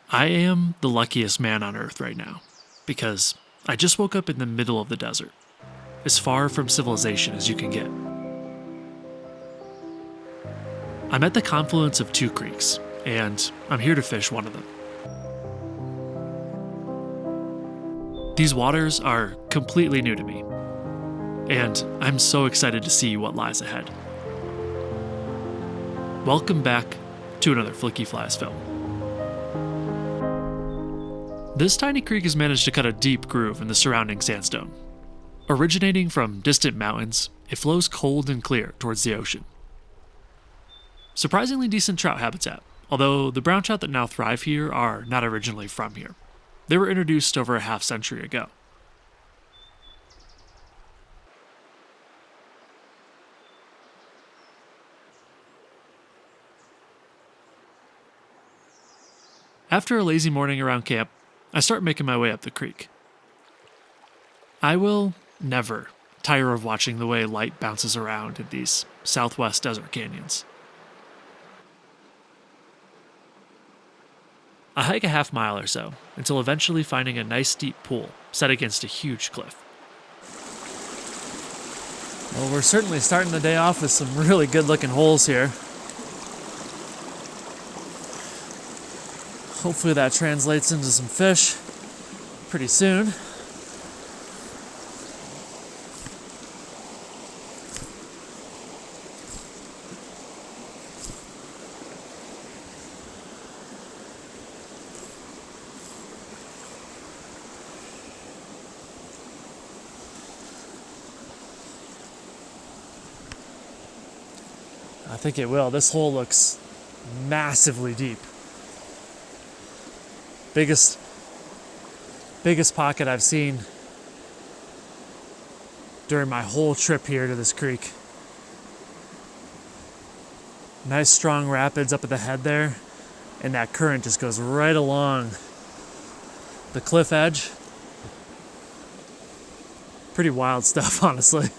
I am the luckiest man on earth right now, because I just woke up in the middle of the desert, as far from civilization as you can get. I'm at the confluence of two creeks, and I'm here to fish one of them. These waters are completely new to me, and I'm so excited to see what lies ahead. Welcome back to another Flickyflies film. This tiny creek has managed to cut a deep groove in the surrounding sandstone. Originating from distant mountains, it flows cold and clear towards the ocean. Surprisingly decent trout habitat, although the brown trout that now thrive here are not originally from here. They were introduced over a half-century ago. After a lazy morning around camp, I start making my way up the creek. I will never tire of watching the way light bounces around in these southwest desert canyons. I hike a half mile or so until eventually finding a nice deep pool set against a huge cliff. Well, we're certainly starting the day off with some really good looking holes here. Hopefully that translates into some fish pretty soon. I think it will. This hole looks massively deep. Biggest pocket I've seen during my whole trip here to this creek. Nice strong rapids up at the head there, and that current just goes right along the cliff edge. Pretty wild stuff, honestly.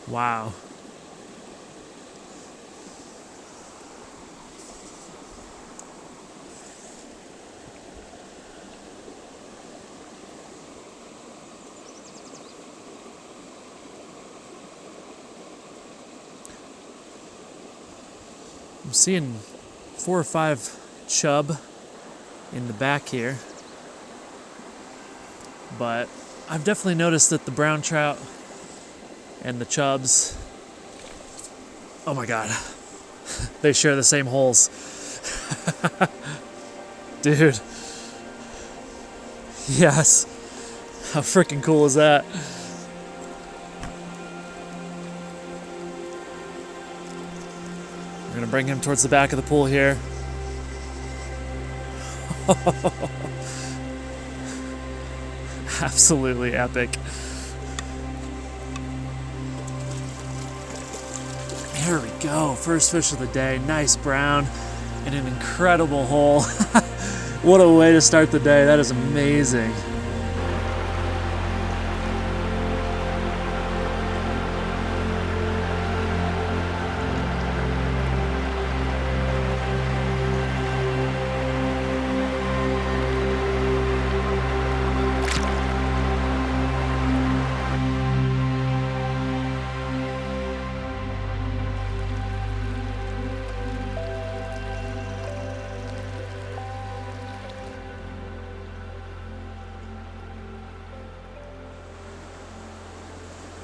Wow. I'm seeing 4 or 5 chub in the back here, but I've definitely noticed that the brown trout and the chubs, oh my god, they share the same holes. Dude. Yes. How freaking cool is that? We're gonna bring him towards the back of the pool here. Absolutely epic. Here we go, first fish of the day, nice brown, and an incredible hole. What a way to start the day, that is amazing.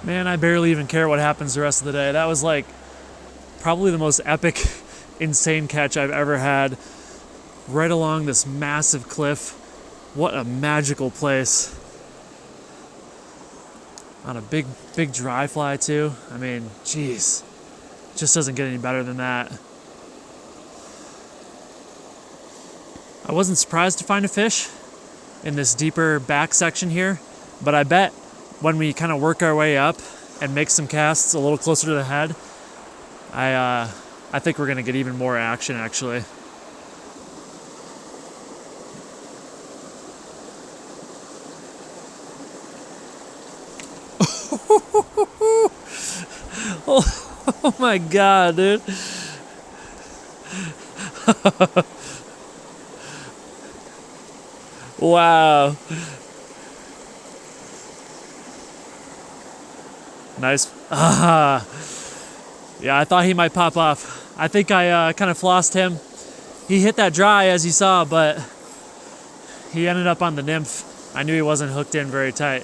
Man, I barely even care what happens the rest of the day. That was like probably the most epic, insane catch I've ever had. Right along this massive cliff. What a magical place. On a big dry fly too. I mean, geez. Just doesn't get any better than that. I wasn't surprised to find a fish in this deeper back section here, but I bet when we kind of work our way up and make some casts a little closer to the head, I think we're gonna get even more action actually. Oh my God, dude. Wow. Nice. Ah. Yeah, I thought he might pop off. I think I kind of flossed him. He hit that dry, as you saw, but he ended up on the nymph. I knew he wasn't hooked in very tight.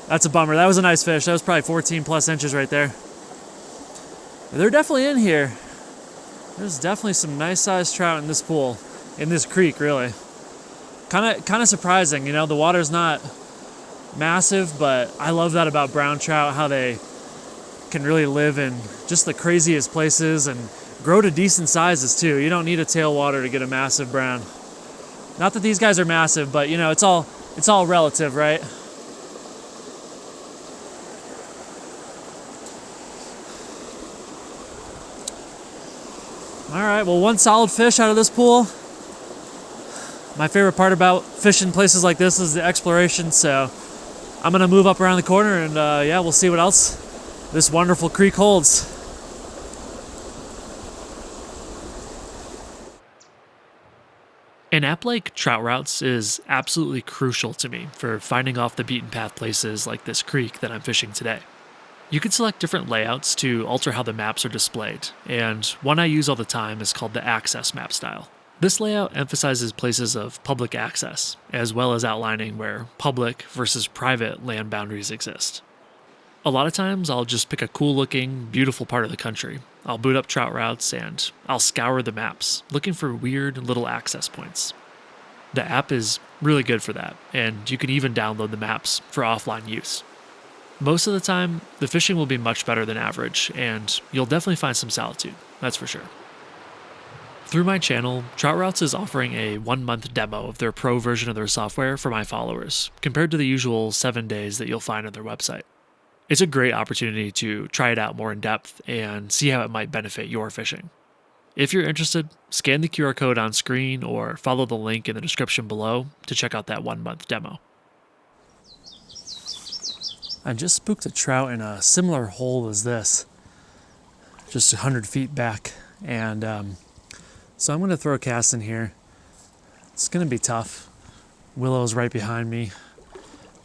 That's a bummer. That was a nice fish. That was probably 14 plus inches right there. They're definitely in here. There's definitely some nice sized trout in this pool, in this creek, really. Kind of surprising, you know, the water's not massive, but I love that about brown trout, how they can really live in just the craziest places and grow to decent sizes too. You don't need a tailwater to get a massive brown. Not that these guys are massive, but you know, it's all relative, right? All right, well, one solid fish out of this pool. My favorite part about fishing places like this is the exploration, so I'm gonna move up around the corner and yeah, we'll see what else this wonderful creek holds. An app like Trout Routes is absolutely crucial to me for finding off the beaten path places like this creek that I'm fishing today. You can select different layouts to alter how the maps are displayed, and one I use all the time is called the Access Map style. This layout emphasizes places of public access, as well as outlining where public versus private land boundaries exist. A lot of times I'll just pick a cool looking, beautiful part of the country. I'll boot up Trout Routes and I'll scour the maps, looking for weird little access points. The app is really good for that, and you can even download the maps for offline use. Most of the time, the fishing will be much better than average, and you'll definitely find some solitude, that's for sure. Through my channel, Trout Routes is offering a 1-month demo of their pro version of their software for my followers, compared to the usual 7 days that you'll find on their website. It's a great opportunity to try it out more in depth and see how it might benefit your fishing. If you're interested, scan the QR code on screen or follow the link in the description below to check out that 1-month demo. I just spooked a trout in a similar hole as this, just 100 feet back, and so I'm going to throw a cast in here. It's going to be tough. Willow's right behind me,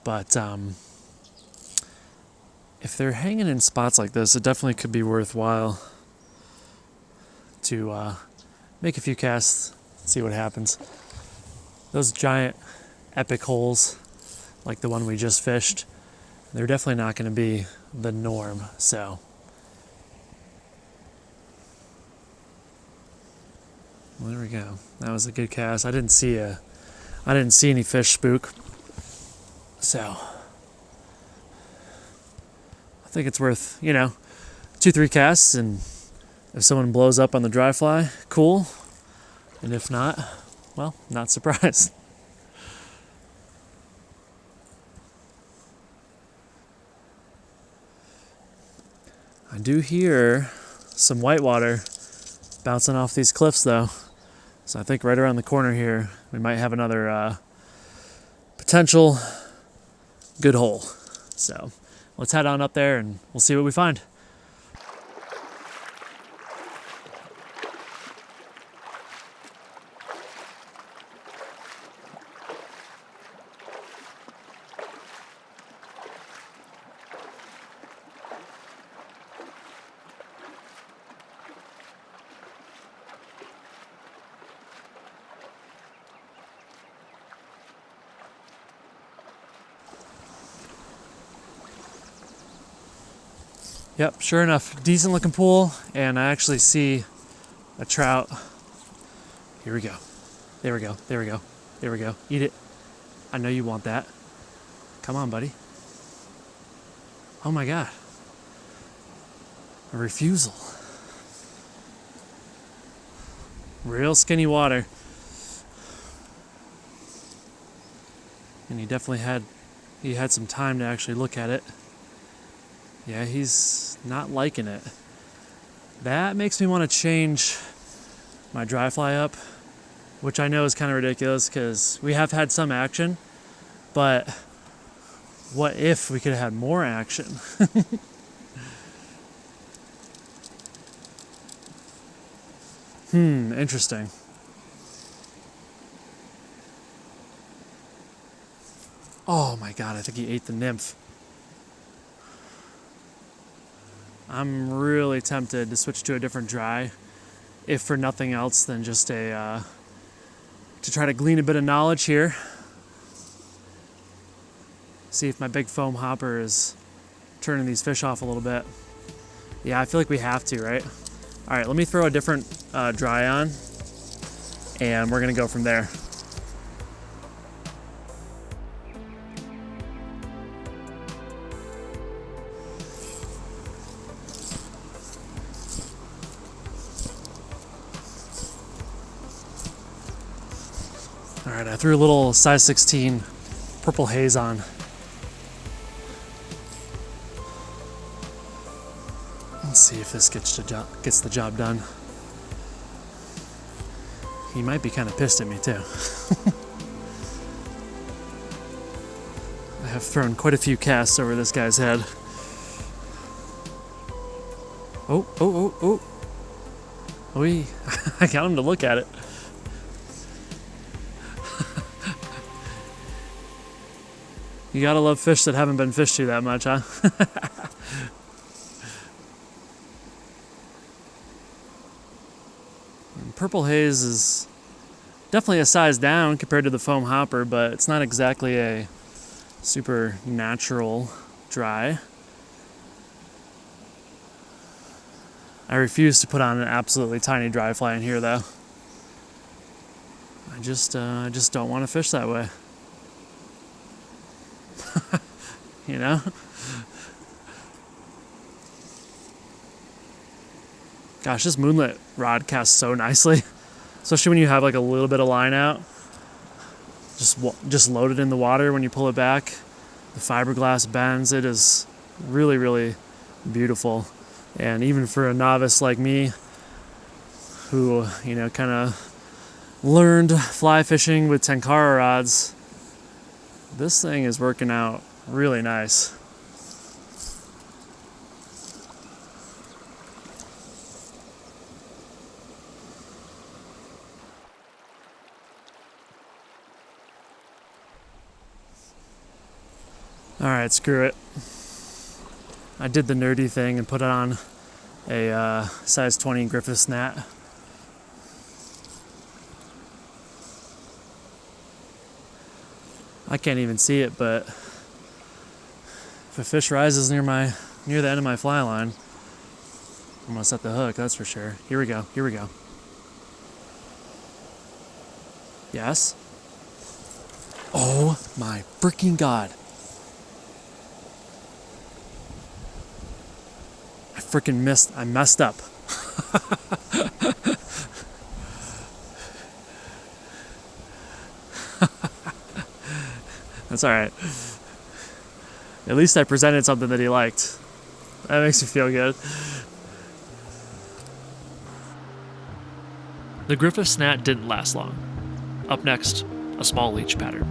but if they're hanging in spots like this, it definitely could be worthwhile to make a few casts, see what happens. Those giant epic holes, like the one we just fished, they're definitely not going to be the norm, so. Well, there we go. That was a good cast. I didn't see any fish spook, so I think it's worth, 2-3 casts, and if someone blows up on the dry fly, cool. And if not, well, not surprised. I do hear some whitewater bouncing off these cliffs though. So I think right around the corner here, we might have another potential good hole. So let's head on up there and we'll see what we find. Yep, sure enough, decent looking pool, and I actually see a trout. Here we go. There we go, there we go, there we go. Eat it. I know you want that. Come on, buddy. Oh my God. A refusal. Real skinny water. And he definitely had some time to actually look at it. Yeah, he's not liking it. That makes me want to change my dry fly up, which I know is kind of ridiculous because we have had some action, but what if we could have had more action? Interesting. Oh my god, I think he ate the nymph. I'm really tempted to switch to a different dry, if for nothing else than just to try to glean a bit of knowledge here. See if my big foam hopper is turning these fish off a little bit. Yeah, I feel like we have to, right? All right, let me throw a different dry on, and we're gonna go from there. All right, I threw a little size 16 purple haze on. Let's see if this gets the job done. He might be kind of pissed at me too. I have thrown quite a few casts over this guy's head. Oh. Oi, I got him to look at it. You gotta love fish that haven't been fished to that much, huh? Purple haze is definitely a size down compared to the foam hopper, but it's not exactly a super natural dry. I refuse to put on an absolutely tiny dry fly in here, though. I just don't want to fish that way. You know? Gosh, this moonlit rod casts so nicely, especially when you have like a little bit of line out. Just load it in the water when you pull it back. The fiberglass bends. It is really, really beautiful. And even for a novice like me, who, you know, kind of learned fly fishing with tenkara rods, this thing is working out really nice. Alright, screw it. I did the nerdy thing and put on a size 20 Griffiths gnat. I can't even see it, but if a fish rises near the end of my fly line, I'm gonna set the hook, that's for sure. Here we go. Yes? Oh my freaking god. I messed up. That's alright. At least I presented something that he liked. That makes me feel good. The Griffiths gnat didn't last long. Up next, a small leech pattern.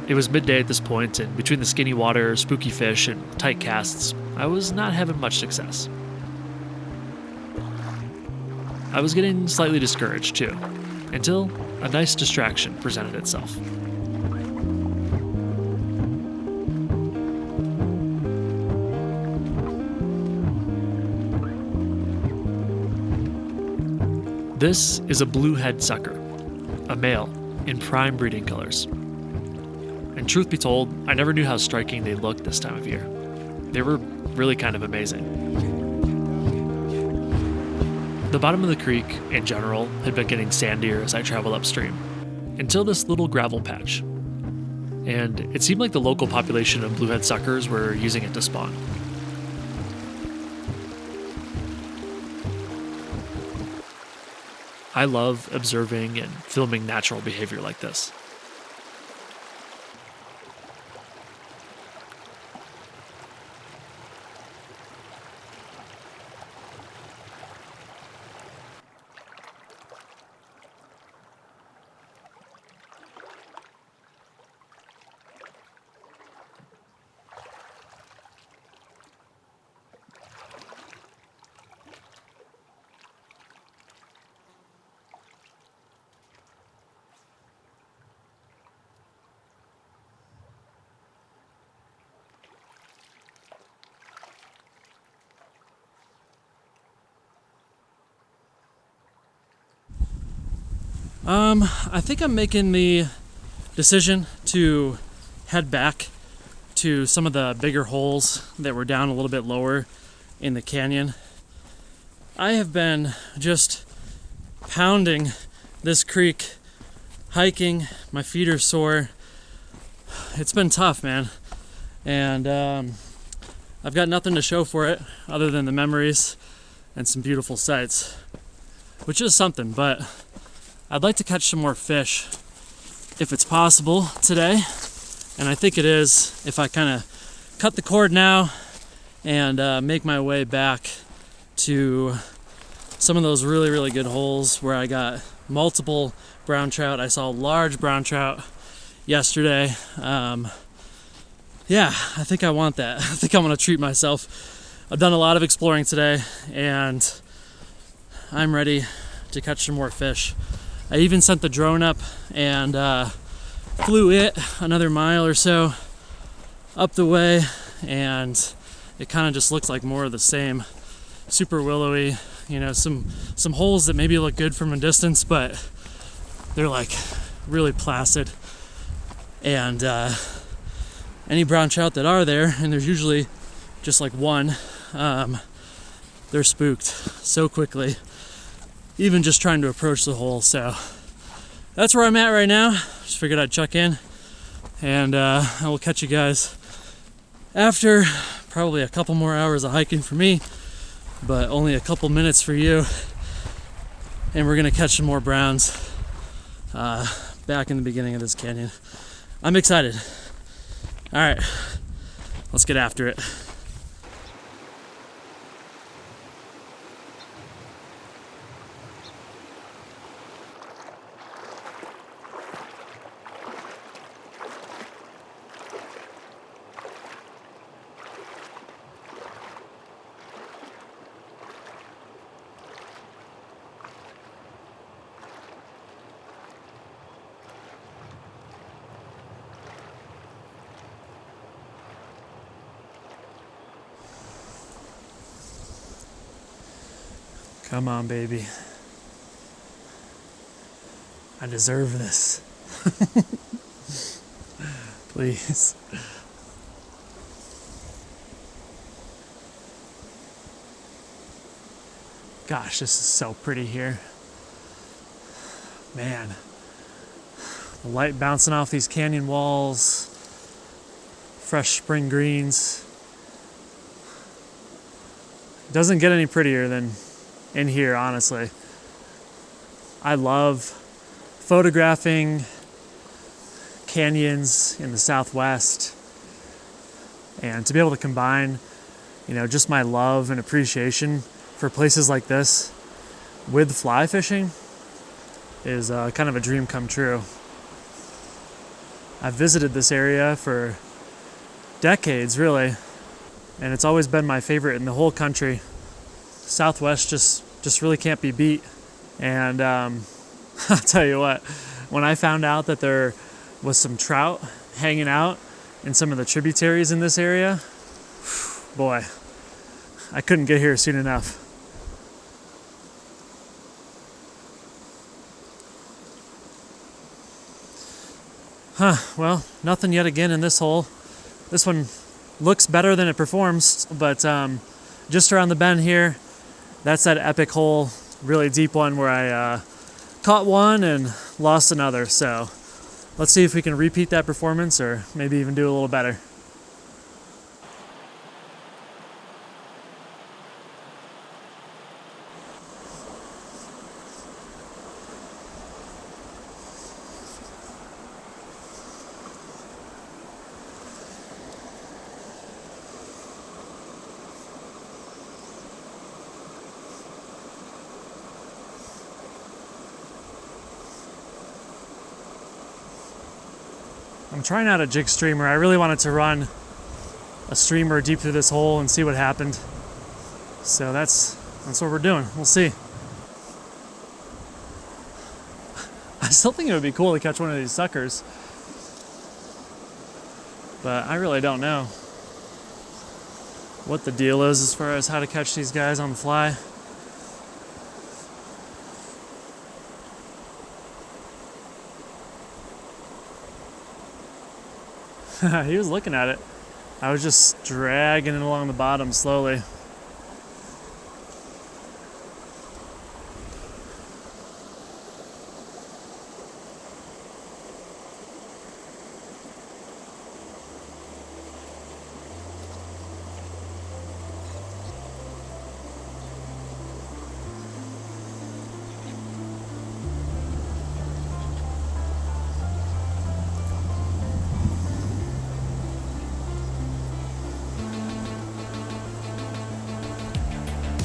It was midday at this point, and between the skinny water, spooky fish, and tight casts, I was not having much success. I was getting slightly discouraged, too, until a nice distraction presented itself. This is a bluehead sucker, a male in prime breeding colors. And truth be told, I never knew how striking they looked this time of year. They were really kind of amazing. The bottom of the creek, in general, had been getting sandier as I traveled upstream, until this little gravel patch. And it seemed like the local population of bluehead suckers were using it to spawn. I love observing and filming natural behavior like this. I think I'm making the decision to head back to some of the bigger holes that were down a little bit lower in the canyon. I have been just pounding this creek, hiking. My feet are sore. It's been tough, man. And I've got nothing to show for it other than the memories and some beautiful sights, which is something. But I'd like to catch some more fish if it's possible today. And I think it is if I kind of cut the cord now and make my way back to some of those really, really good holes where I got multiple brown trout. I saw a large brown trout yesterday. Yeah, I think I want that. I think I want to treat myself. I've done a lot of exploring today and I'm ready to catch some more fish. I even sent the drone up and flew it another mile or so up the way, and it kind of just looks like more of the same. Super willowy, you know, some holes that maybe look good from a distance, but they're like really placid. And any brown trout that are there, and there's usually just like one, they're spooked so quickly, even just trying to approach the hole. So that's where I'm at right now. Just figured I'd check in, and I will catch you guys after probably a couple more hours of hiking for me, but only a couple minutes for you. And we're gonna catch some more browns back in the beginning of this canyon. I'm excited. All right, let's get after it. Come on, baby. I deserve this. Please. Gosh, this is so pretty here. Man. The light bouncing off these canyon walls. Fresh spring greens. Doesn't get any prettier than in here, honestly. I love photographing canyons in the Southwest, and to be able to combine, you know, just my love and appreciation for places like this with fly fishing is kind of a dream come true. I've visited this area for decades, really, and it's always been my favorite in the whole country. Southwest just really can't be beat. And I'll tell you what, when I found out that there was some trout hanging out in some of the tributaries in this area, boy, I couldn't get here soon enough. Well, nothing yet again in this hole. This one looks better than it performs, but just around the bend here, that's that epic hole, really deep one where I caught one and lost another. So let's see if we can repeat that performance or maybe even do a little better. I'm trying out a jig streamer. I really wanted to run a streamer deep through this hole and see what happened. So that's what we're doing. We'll see. I still think it would be cool to catch one of these suckers, but I really don't know what the deal is as far as how to catch these guys on the fly. He was looking at it. I was just dragging it along the bottom slowly.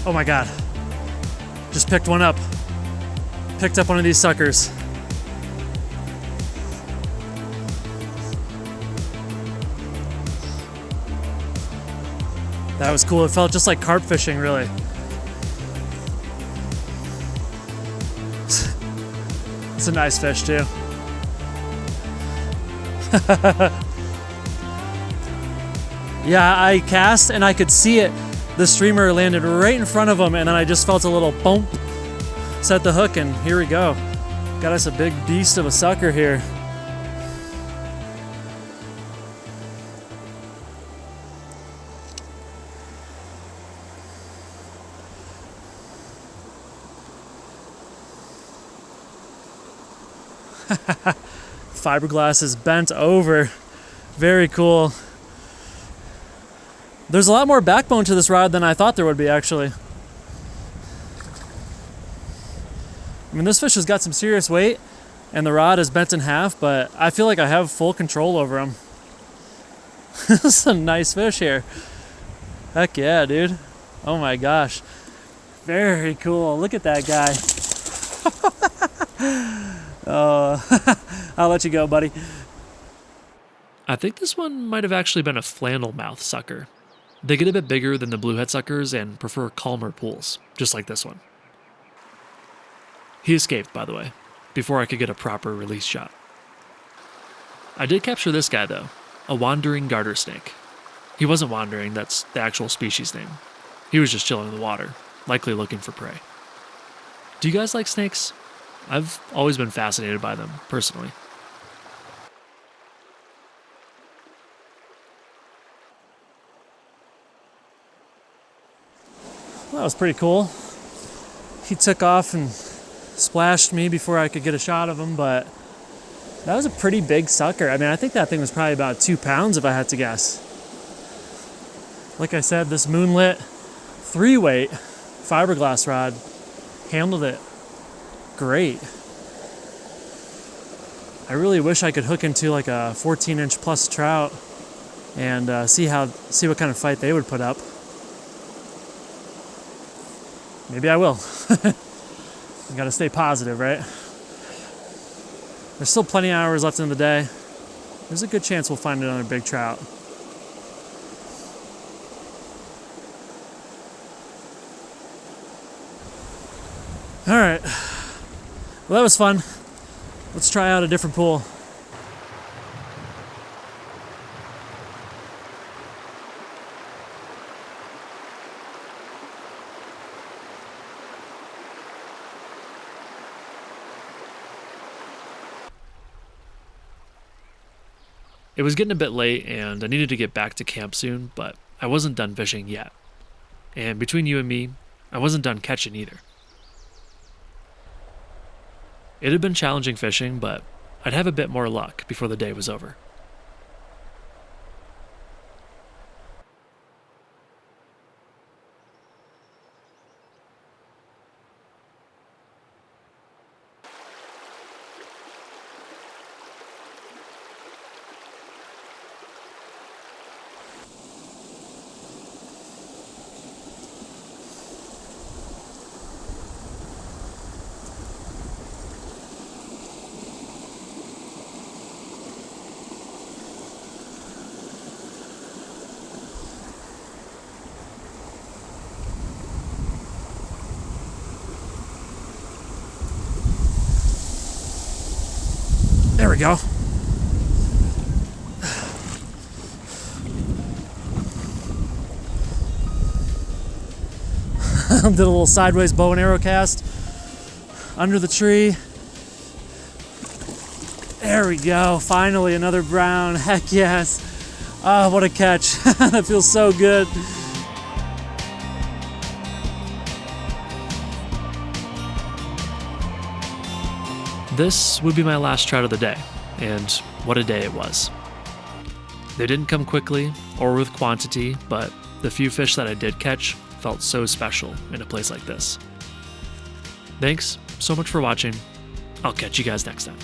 Oh my God. Just picked one up. Picked up one of these suckers. That was cool. It felt just like carp fishing, really. It's a nice fish, too. Yeah, I cast and I could see it. The streamer landed right in front of him, and then I just felt a little bump. Set the hook, and here we go. Got us a big beast of a sucker here. Fiberglass is bent over. Very cool. There's a lot more backbone to this rod than I thought there would be, actually. I mean, this fish has got some serious weight, and the rod is bent in half, but I feel like I have full control over him. This is a nice fish here. Heck yeah, dude. Oh my gosh. Very cool. Look at that guy. Oh, I'll let you go, buddy. I think this one might have actually been a flannel mouth sucker. They get a bit bigger than the bluehead suckers and prefer calmer pools, just like this one. He escaped, by the way, before I could get a proper release shot. I did capture this guy, though, a wandering garter snake. He wasn't wandering, that's the actual species name. He was just chilling in the water, likely looking for prey. Do you guys like snakes? I've always been fascinated by them, personally. That was pretty cool. He took off and splashed me before I could get a shot of him, but that was a pretty big sucker. I mean, I think that thing was probably about 2 pounds if I had to guess. Like I said, this Moonlit 3-weight fiberglass rod handled it great. I really wish I could hook into like a 14-inch plus trout and see what kind of fight they would put up. Maybe I will. You gotta stay positive, right? There's still plenty of hours left in the day. There's a good chance we'll find another big trout. All right. Well, that was fun. Let's try out a different pool. It was getting a bit late and I needed to get back to camp soon, but I wasn't done fishing yet. And between you and me, I wasn't done catching either. It had been challenging fishing, but I'd have a bit more luck before the day was over. There we go. Did a little sideways bow and arrow cast under the tree. There we go. Finally another brown. Heck yes. Ah, what a catch. That feels so good. This would be my last trout of the day, and what a day it was. They didn't come quickly or with quantity, but the few fish that I did catch felt so special in a place like this. Thanks so much for watching. I'll catch you guys next time.